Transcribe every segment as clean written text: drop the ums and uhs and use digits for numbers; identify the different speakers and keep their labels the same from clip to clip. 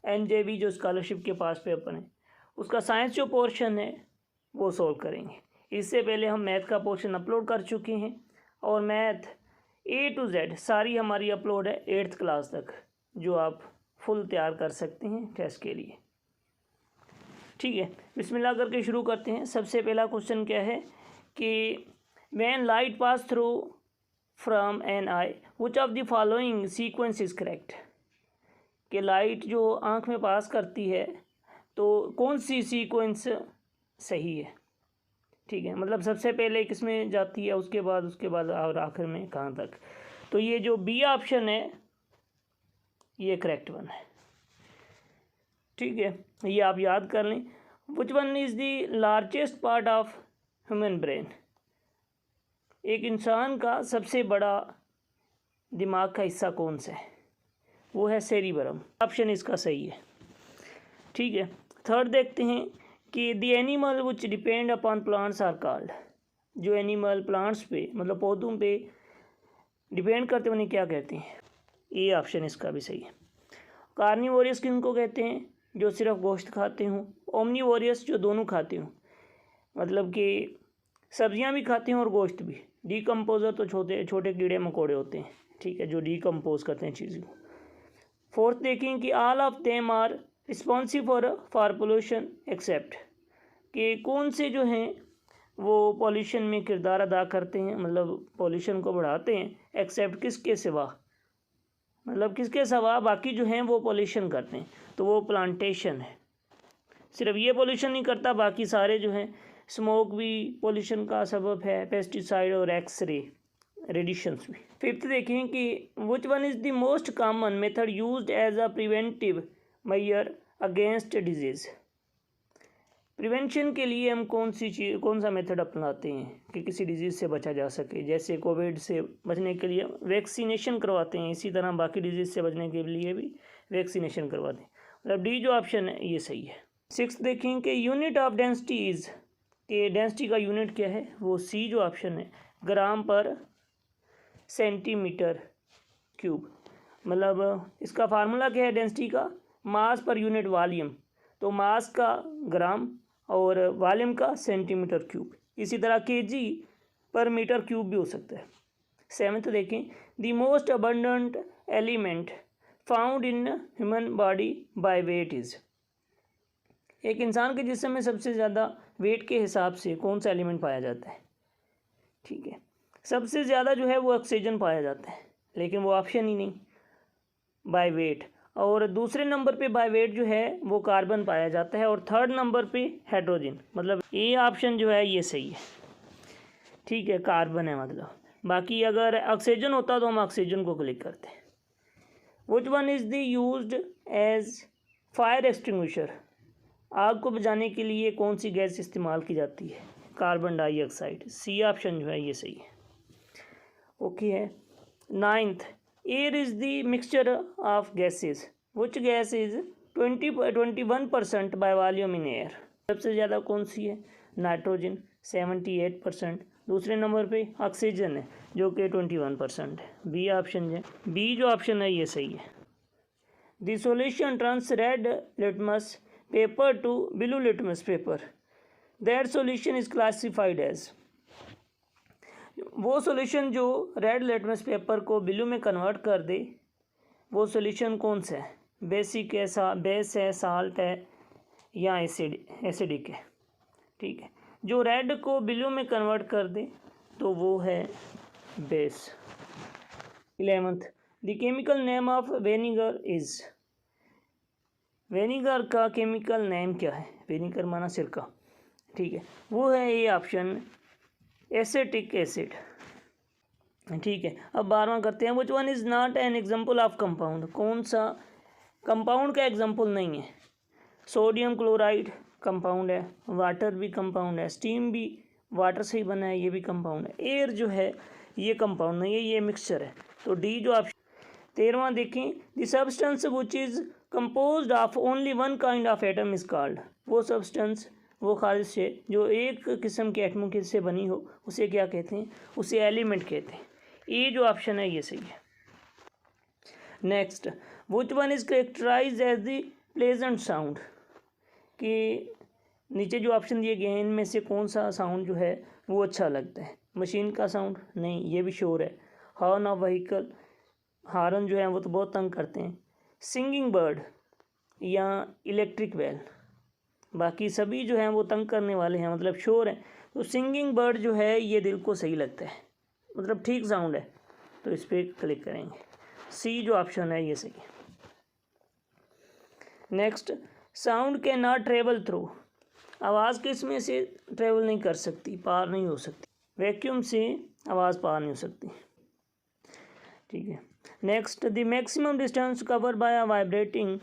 Speaker 1: NJV जो scholarship के पास paper है उसका साइंस जो पोर्शन है वो सॉल्व करेंगे। इससे पहले हम मैथ का पोर्शन अपलोड कर चुके हैं और मैथ A to Z सारी हमारी अपलोड है 8th क्लास तक, जो आप फुल तैयार कर सकते हैं टेस्ट के लिए। ठीक है, बिस्मिल्लाह करके शुरू करते हैं। सबसे पहला क्वेश्चन क्या है कि when light pass through from an eye which of the following sequence is correct, कि लाइट जो आँख में पास करती है तो कौन सी सीक्वेंस सही है। ठीक है, मतलब सबसे पहले किस में जाती है, उसके बाद और आखिर में कहाँ तक। तो ये जो बी ऑप्शन है ये करेक्ट वन है। ठीक है, ये आप याद कर लें। विच one is the largest part of human brain, एक इंसान का सबसे बड़ा दिमाग का हिस्सा कौन सा है, वो है सेरिबरम। ऑप्शन इसका सही है। ठीक है, थर्ड देखते हैं कि the animal which depend upon plants are called, जो एनिमल प्लांट्स पे मतलब पौधों पे डिपेंड करते उन्हें क्या कहते हैं। ये ऑप्शन इसका भी सही है। कार्निवोरियस किनको कहते हैं, जो सिर्फ गोश्त खाते हों। ओमनीवोरियस जो दोनों खाते हों, मतलब कि सब्जियां भी खाते हैं और गोश्त भी। डीकम्पोजर तो छोटे छोटे कीड़े मकोड़े होते हैं, ठीक है, जो डीकम्पोज करते हैं चीज़ों को। फोर्थ देखें कि all of them are responsive for pollution except, कि कौन से जो हैं वो पॉल्यूशन में किरदार अदा करते हैं, मतलब पॉल्यूशन को बढ़ाते हैं, एक्सेप्ट किसके सिवा, मतलब किसके सिवा बाकी जो हैं वो पॉल्यूशन करते हैं। तो वो प्लांटेशन है। सिर्फ ये पॉल्यूशन नहीं करता, बाकी सारे जो हैं, स्मोक भी पॉल्यूशन का सबब है, पेस्टिसाइड और एक्सरे रेडिएशंस भी। फिफ्थ देखें कि which one is the most common method used as a preventive measure against disease, prevention के लिए हम कौन सा मेथड अपनाते हैं कि किसी डिजीज़ से बचा जा सके। जैसे कोविड से बचने के लिए वैक्सीनेशन करवाते हैं, इसी तरह बाकी डिजीज़ से बचने के लिए भी वैक्सीनेशन करवाते हैं। मतलब डी जो ऑप्शन है ये सही है। सिक्स देखें कि यूनिट ऑफ डेंसिटी इज़, के डेंसिटी का यूनिट क्या है, वो सी जो ऑप्शन है ग्राम पर सेंटीमीटर क्यूब। मतलब इसका फार्मूला क्या है डेंसिटी का, मास पर यूनिट वॉल्यूम, तो मास का ग्राम और वॉल्यूम का सेंटीमीटर क्यूब। इसी तरह केजी पर मीटर क्यूब भी हो सकता है। सेवन्थ देखें the most abundant element found in human body by weight is, एक इंसान के जिस्म में सबसे ज़्यादा वेट के हिसाब से कौन सा एलिमेंट पाया जाता है। ठीक है, सबसे ज़्यादा जो है वो ऑक्सीजन पाया जाता है, लेकिन वो ऑप्शन ही नहीं बाय वेट। और दूसरे नंबर पे बाय वेट जो है वो कार्बन पाया जाता है, और थर्ड नंबर पे हाइड्रोजन। मतलब ये ऑप्शन जो है ये सही है। ठीक है, कार्बन है मतलब, बाकी अगर ऑक्सीजन होता तो हम ऑक्सीजन को क्लिक करते हैं। Which one is the used as fire extinguisher, आग को बुझाने के लिए कौन सी गैस इस्तेमाल की जाती है, कार्बन डाइऑक्साइड। सी ऑप्शन जो है ये सही है। ओके है। Ninth air is the mixture of gases, which gas is 21% by volume in air, सबसे ज़्यादा कौन सी है, नाइट्रोजन 78%, दूसरे नंबर पे ऑक्सीजन है जो कि 21% है। बी ऑप्शन है, बी जो ऑप्शन है ये सही है। The solution turns red litmus paper to blue litmus paper, that solution is classified as, वो सॉल्यूशन जो रेड लिटमस पेपर को ब्लू में कन्वर्ट कर दे वो सॉल्यूशन कौन सा है, बेसिक है, बेस है, साल्ट है या एसिडिक है। ठीक है, जो रेड को ब्लू में कन्वर्ट कर दे तो वो है base. 11th the chemical name of vinegar is, vinegar का केमिकल नेम क्या है, विनेगर माना सिरका। ठीक है, वो है ये ऑप्शन एसिटिक एसिड। ठीक है, अब 12वां करते हैं। Which one is not an example of compound, कौन सा कंपाउंड का एग्जाम्पल नहीं है। सोडियम क्लोराइड कंपाउंड है, वाटर भी कंपाउंड है, स्टीम भी वाटर से ही बना है, ये भी कंपाउंड है। एयर जो है ये कंपाउंड नहीं है, ये मिक्सचर है। तो डी जो ऑप्शन। 13वां देखें the substance which is composed of only one kind of atom is called, वो सब्सटेंस वो खालिश है जो एक किस्म के एटमों के से बनी हो उसे क्या कहते हैं, उसे एलिमेंट कहते हैं। ये जो ऑप्शन है ये सही है। Next which one is characterise as the pleasant sound, कि नीचे जो ऑप्शन दिए गए हैं इनमें से कौन सा साउंड जो है वो अच्छा लगता है। मशीन का साउंड नहीं, ये भी शोर है। हॉर्न ऑफ व्हीकल, हारन जो है वो तो बहुत तंग करते हैं। सिंगिंग बर्ड या इलेक्ट्रिक बेल, बाकी सभी जो हैं वो तंग करने वाले हैं, मतलब शोर है। तो सिंगिंग बर्ड जो है ये दिल को सही लगता है, मतलब ठीक साउंड है, तो इस पर क्लिक करेंगे। सी जो ऑप्शन है ये सही है। Next, sound can not travel through, आवाज़ किस में से ट्रेवल नहीं कर सकती, पार नहीं हो सकती। वैक्यूम से आवाज़ पार नहीं हो सकती। ठीक है। Next, the maximum distance cover by a vibrating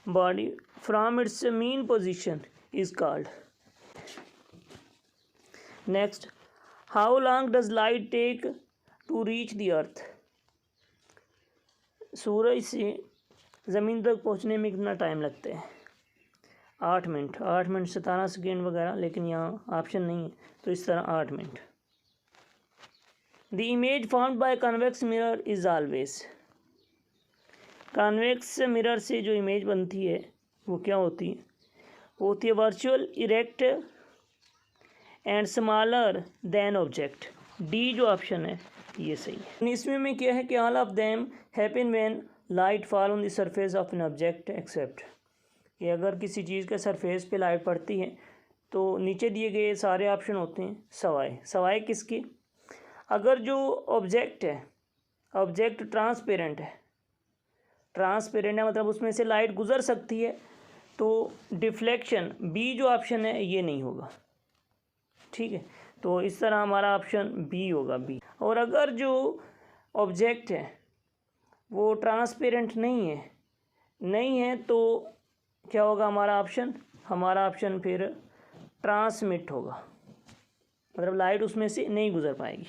Speaker 1: body from its mean position is called. Next, how long does light take to reach the earth, सूरज से ज़मीन तक पहुंचने में कितना टाइम लगता है। 8 मिनट, 8 मिनट 17 सेकेंड वगैरह, लेकिन यहाँ ऑप्शन नहीं है, तो इस तरह 8 minute. The image formed by convex mirror is always, convex mirror से जो इमेज बनती है वो क्या होती है, वो होती है virtual, erect and smaller than object. D जो ऑप्शन है ये सही है। इसमें में क्या है कि all of them happen when light fall on the surface of an object except, कि अगर किसी चीज़ के सरफेस पे लाइट पड़ती है तो नीचे दिए गए सारे ऑप्शन होते हैं सवाए। सवाए किसकी, अगर जो ऑब्जेक्ट है, ऑब्जेक्ट ट्रांसपेरेंट है, ट्रांसपेरेंट है मतलब उसमें से लाइट गुजर सकती है, तो डिफ्लेक्शन बी जो ऑप्शन है ये नहीं होगा। ठीक है, तो इस तरह हमारा ऑप्शन बी होगा, बी। और अगर जो ऑब्जेक्ट है वो ट्रांसपेरेंट नहीं है तो क्या होगा हमारा ऑप्शन फिर ट्रांसमिट होगा, मतलब लाइट उसमें से नहीं गुजर पाएगी।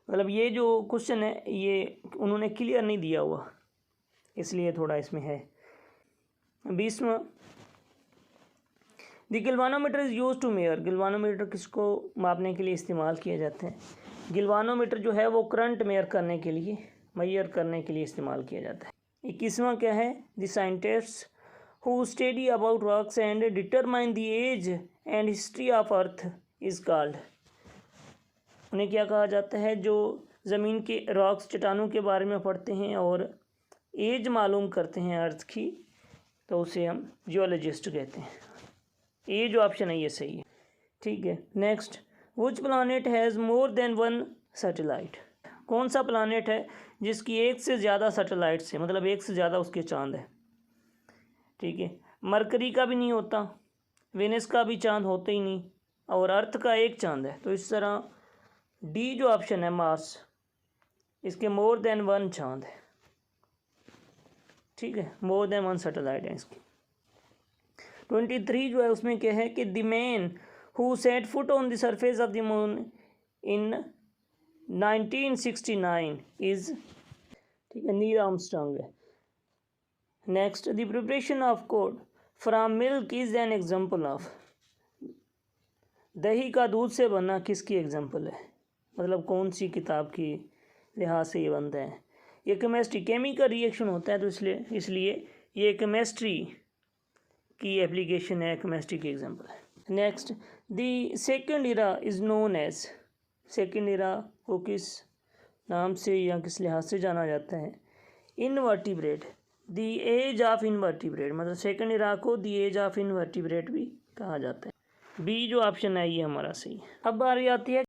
Speaker 1: मतलब ये जो क्वेश्चन है ये उन्होंने क्लियर नहीं दिया हुआ, इसलिए थोड़ा इसमें है। 20वां, the galvanometer is use to measure, galvanometer किसको मापने के लिए इस्तेमाल किए जाते हैं। गिल्वानोमीटर जो है वो करंट मेयर करने के लिए इस्तेमाल किया जाता है। 21वां क्या है, the scientists who study about rocks and determine the age and history of earth is called, उन्हें क्या कहा जाता है, जो ज़मीन के रॉक्स चट्टानों के बारे में पढ़ते हैं और एज मालूम करते हैं अर्थ की, तो उसे हम जियोलॉजिस्ट कहते हैं। ये जो ऑप्शन है ये सही है। ठीक है। Next, which planet has more than one satellite, कौन सा प्लानट है जिसकी एक से ज़्यादा सैटेलाइट्स है, मतलब एक से ज़्यादा उसके चांद है। ठीक है, मरकरी का भी नहीं होता, वेनस का भी चांद होता ही नहीं, और अर्थ का एक चांद है, तो इस तरह डी जो ऑप्शन है मार्स, इसके मोर देन वन चांद है। ठीक है, मोर देन वन सैटेलाइट है इसकी। 23 जो है उसमें क्या है कि the man who set foot on the surface of the moon in 1969 is, ठीक है, नील आर्मस्ट्रांग है। Next, the preparation of code from milk is an example of, दही का दूध से बनना किसकी एग्जाम्पल है, मतलब कौन सी किताब की लिहाज से ये बनता है। ये केमिस्ट्री, केमिकल रिएक्शन होता है, तो इसलिए ये केमिस्ट्री की एप्लीकेशन है, केमिस्ट्री की एग्जाम्पल है। Next, the second era is known as, second era को किस नाम से या किस लिहाज से जाना जाता है, invertebrate, the age of invertebrate, मतलब सेकेंड इरा को द एज ऑफ इनवर्टिब्रेट भी कहा जाता है। बी जो ऑप्शन है ये हमारा सही है। अब बारी आती है